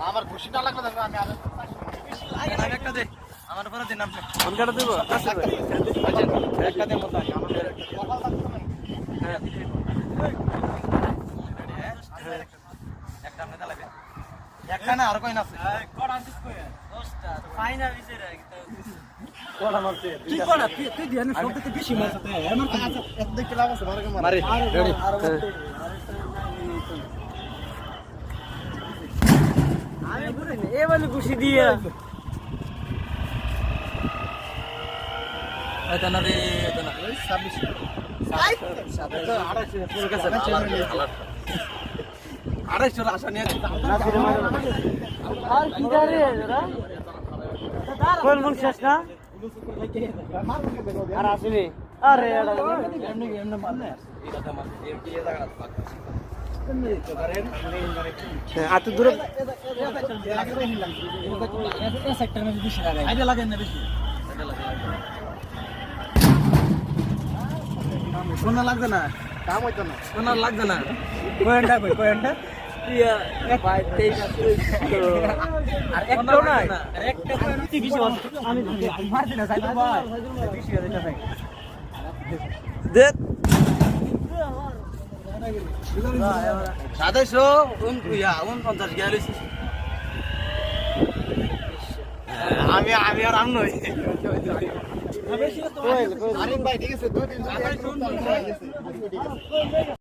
আমার খুশিটা লাগলো আমি একটা দে আমার উপরে দিন নাম কোনটা দেব একটা দে মত আছে আমাদের একটা আমনে লাগবে একটা না আর কই না কোড়া আনছিস কই 10টা ফাইনা বিছে রে কোড়া মারছে কি কোড়া তুই দিয়ে না সবতে বেশি মারছতে আমার আচ্ছা এক দুই কিলো আছে মারে রেডি আমি বলি না এ বলে খুশি দিয়া এটা না রে এটা না 26 আড়াইশো আশা নিয়ে আর কি জারে এরা কোন মন শেষ না আর আসেনি আরে এডা এমনি এমনি মারলে এটা মার এই কি জায়গা আছে আত দূরে সেক্টর মে বেশি লাগাই আইডিয়া লাগেন না বেশি সোনা লাগবে না কাম হইতো না সোনা লাগবে না কোয়েন্ডা কই কোয়েন্ডা ইয়া ভাই 23 আর একটা না আর একটা কোয়েন্ডা বেশি আমি মারছি না সাইদ ভাই বেশি হয়ে যাচ্ছে দে 749 গেলিস আমি আর আম নই আরিফ ভাই ঠিক আছে 2-3